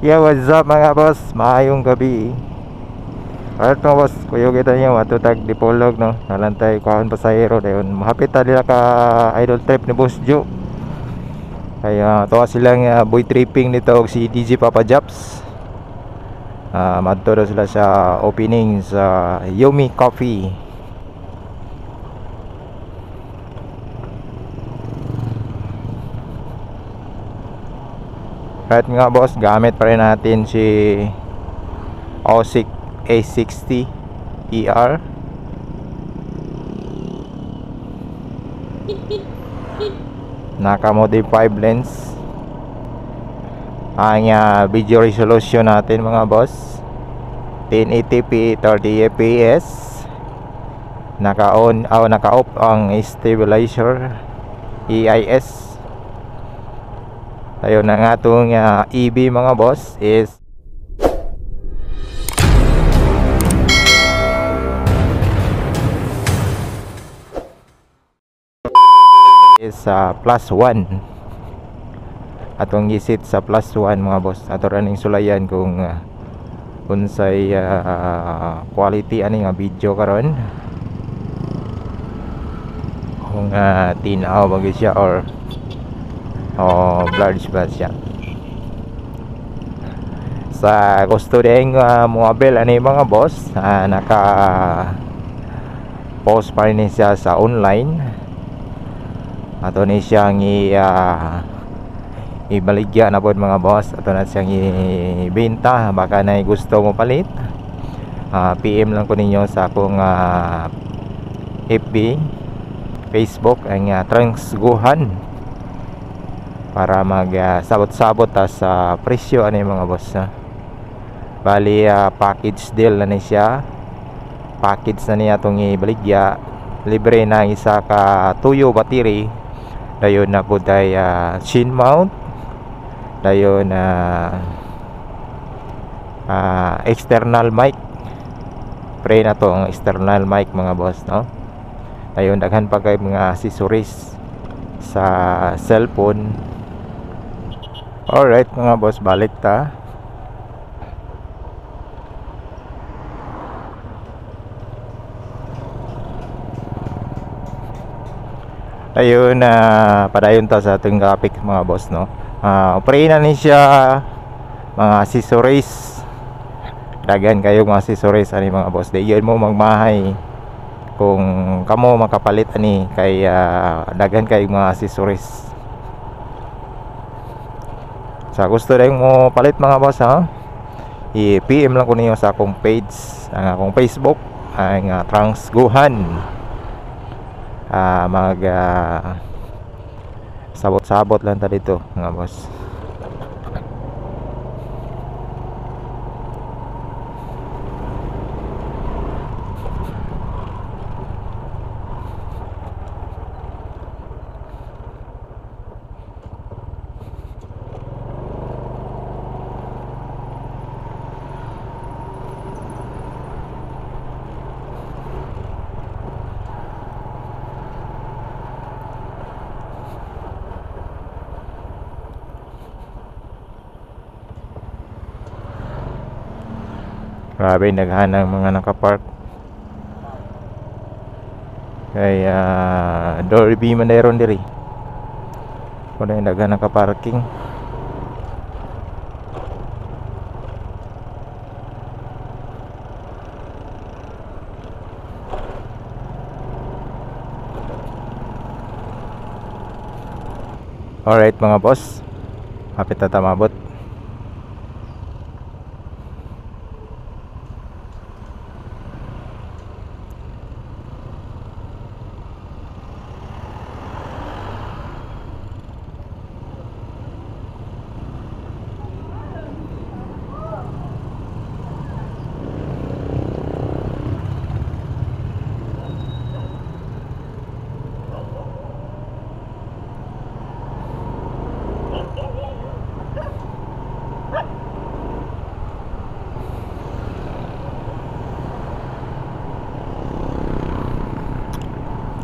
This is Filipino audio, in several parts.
Yeah, what's up mga boss? Maayong gabi. Alright mga boss, kuyo kita niyo matutag dipolog no. Nalantay kuhan pasahero dayon. Mahapit ta dila ka idol trip ni Boss Joe. Kaya tuwa silang boy tripping nito og si DJ Papa Japs. Madto daw sila sa opening sa Yumi Coffee. Right nga boss, gamit pa rin natin si OSIC A60 ER. Naka-modify lens. Ang video resolution natin mga boss 1080p 30 fps. Naka-off ang stabilizer EIS. Ayun na nga itong EB mga boss is plus 1. Atong gisit sa plus 1 mga boss. Ato raning sulayan kung unsay quality ani nga video karon. Kung tinaw ba siya or blurred ba siya. Sa gusto ding mobile ani mga boss, naka post pa rin siya sa online. Ato ni siyang ibaligya na pod mga boss. Ato na siyang ibenta. Baka na gusto mo palit, PM lang ko ninyo sa akong FB, Facebook ang Transguhan para sabot-sabot sa presyo ani mga boss. Bali package deal na ni siya. Package na niya itong ibaligya. Libre na isa ka tuyo battery. Dayon na po day chin mount. Dayon external mic. Pre na to ang external mic mga boss, no? Dayon daghan pa kay mga accessories sa cellphone. Alright mga boss, balik ta. Ayun, padayon ta sa ating graphic mga boss, no? Opera na ni siya mga accessories. Dagan kayo mga accessories ani mga boss. Dayon mo magmahay kung kamo makapalit ani kay dagan kayo mga accessories. Sa gusto rin mo palit mga boss, i-PM lang ko niyo sa akong page, ang akong Facebook, ang Transguhan. Sabot-sabot lang ta dito mga boss. Grabe, naghan ang mga nakapark. Kaya Dorby Manderon diri. Kung yung naghan nakaparking. Alright mga boss, hapit na tamabot.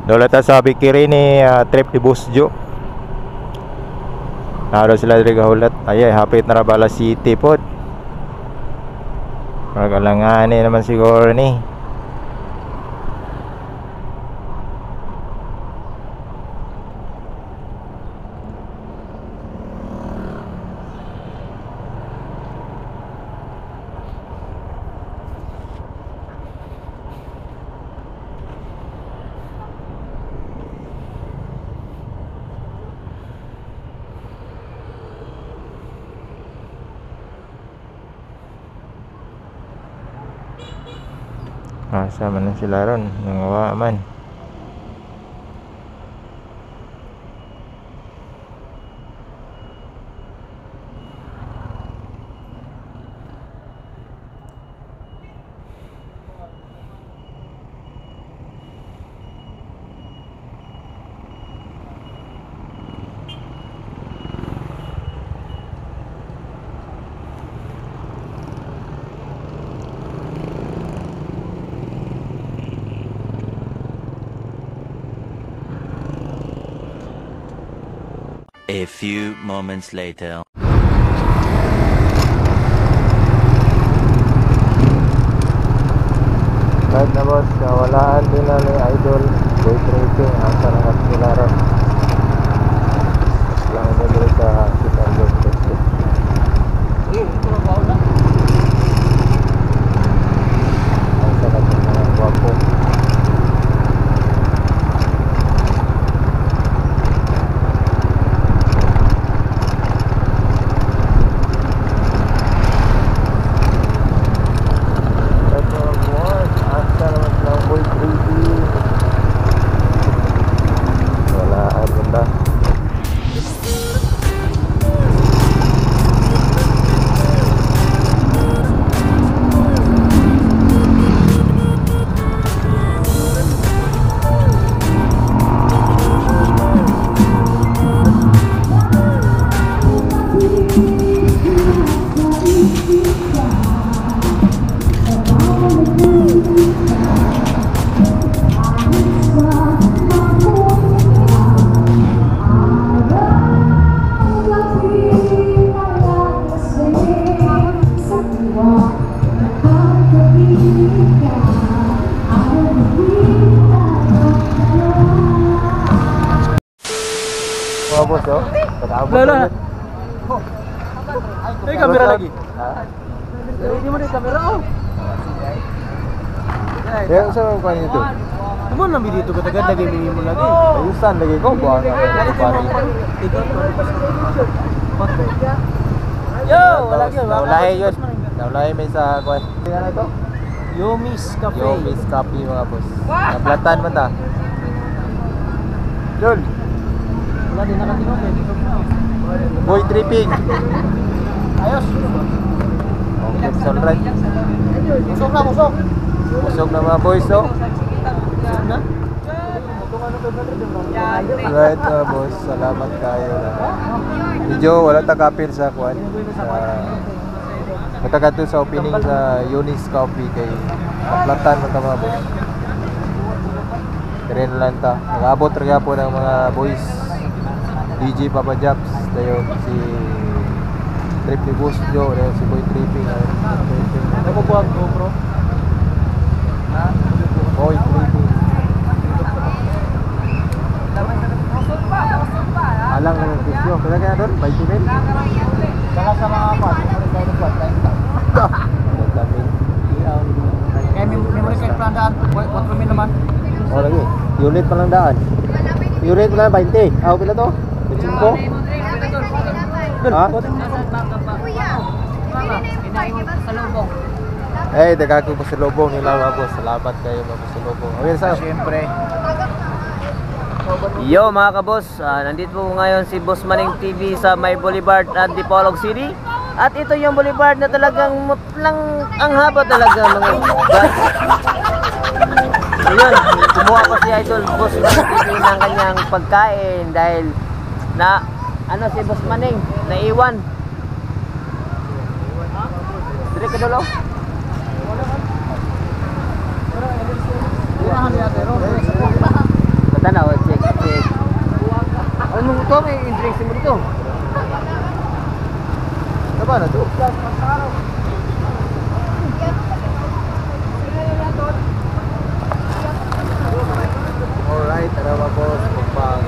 Dola ta sa Bikiri ni trip ni Boss Joe. Haro sila diri gahulat. Ay hapit na ra bala city pod. Pagalangan naman siguro ni. Asa man na sila ron, nangawa man. A few moments later. Kahit na boss, walaan din na ni Idol day trading. Asa na sila ron. Lang na dito sa Chicago. Asa na sila wapo. Boss, oh. Wala. May kamera lagi. Hindi mo na kamera, oh. Kaya sa mga kanyo ito? Ano namin dito katagan lagi mo lagi. Ayusan lagi ko, buwan nga. Yo, wala yun. Naulahe yun. Naulahe may sa kwan. Tingnan na ito? Yomi's Cafe. Yomi's Cafe mga boss. Naplatan mo ta. Jol. Wala din nakatingog eh. Boy tripping. Ayos. Okay, it's alright. Musok na, musok. Busog na mga boys, oh. Na? Right, boss. Salamat kayo. Medyo wala takapil sa kwan. Nagkagato sa opening sa Yomi's Coffee kay naplatan mo ta mga boss. Tren lang ta. Nag-abot rin po ng mga boys. DJ Papa Japs, tayo si Trip ni Boss Joe, tayo si Boy Tripping. Ako po ang GoPro. Boy Tripping. Alang na ng pisyo. Kaya kaya doon, 20 mil. Saka sa mga pot. Kaya memory card plan daan. 4,000 naman. O lagi, unit pa lang daan. Unit pa lang 20. Ako pila to? 25? Ha? Eh, dagako po sa lubong nila mga boss. Salamat kayo mga boss sa lubong. Okay, sa Siyempre. Yo mga kabos, nandito po ngayon si Boss Manning TV sa May Boulevard at Dipolog City. At ito yung boulevard na talagang ang haba talaga mga guys. Ayun, kumuha pa si Idol Boss Manning TV ng kanyang pagkain dahil na si Boss Manning naiwan. Dire ka dolo. Matanaw, check. Anong ito? May interest mo dito? ba na to? Alright, tara ba boss? Kumpang.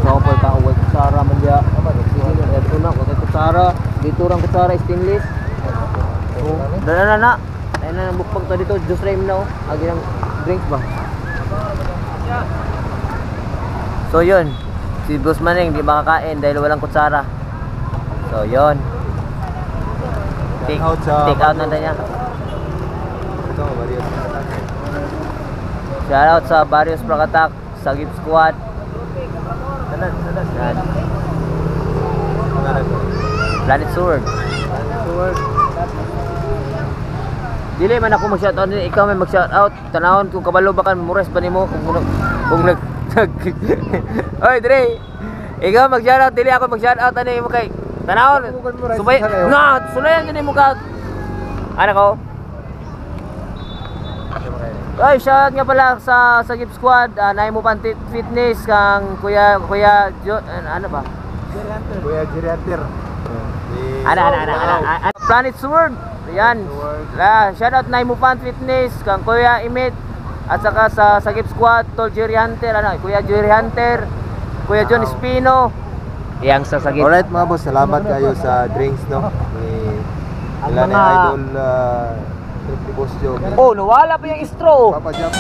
So, po ka uwag kutsara man dia. Ito na, uwag kutsara. Dito rang kutsara stainless. Dala na. Ayun na bukpag to dito, juice rame na oh. Agi ng drinks ba? So yun, si Boss Manning di makakain dahil walang kutsara. So yun. Take out na niya. Ito, Barrios. Shout out sa Barrios Prakatak, sa Gift Squad. Salat. Yan. Pangalan ko. Planet Sword. Dili man ako mag-shoutout, ikaw may mag-shoutout. Tanawon kung kabalo ba kan mures ba nimo kung nag Oy, Dre. Ikaw mag-shoutout, dili ako mag-shoutout ani mo kay tanawon. Subay. Na, sulayan gani mo ka. Ano ko? Ay, shout nga pala sa Gift Squad, Naay mo pan fitness kang Kuya ano ba? Kuya Geriater. Ana. Planet Sword. Yan. Shout out Naay mo pan fitness kang Kuya Imit at saka sa Gift Squad Tol Jerry Hunter, Kuya Jerry Hunter, Kuya John Espino. Yang sa Gift. Alright mga boss, salamat kayo sa drinks no. Ang Ilan mga- na idol Trip Boss Joe. Oh, nawala pa yung straw. Papa Jam.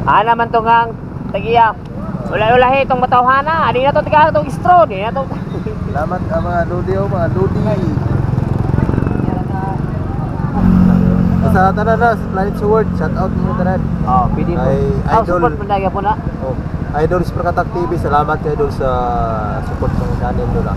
Ana man to ngang tagiya. Wala itong matawhana. Adi na to tiga itong straw, di na to. Salamat mga Lodi mga Lodi. Sa tanan na, sa Planet Sword, shout out mo tanan. Oh, pwede mo. Ay, idol. Support mo na po na. Oh, Idol sa Prakatak TV, salamat kay Idol sa support ng channel nila.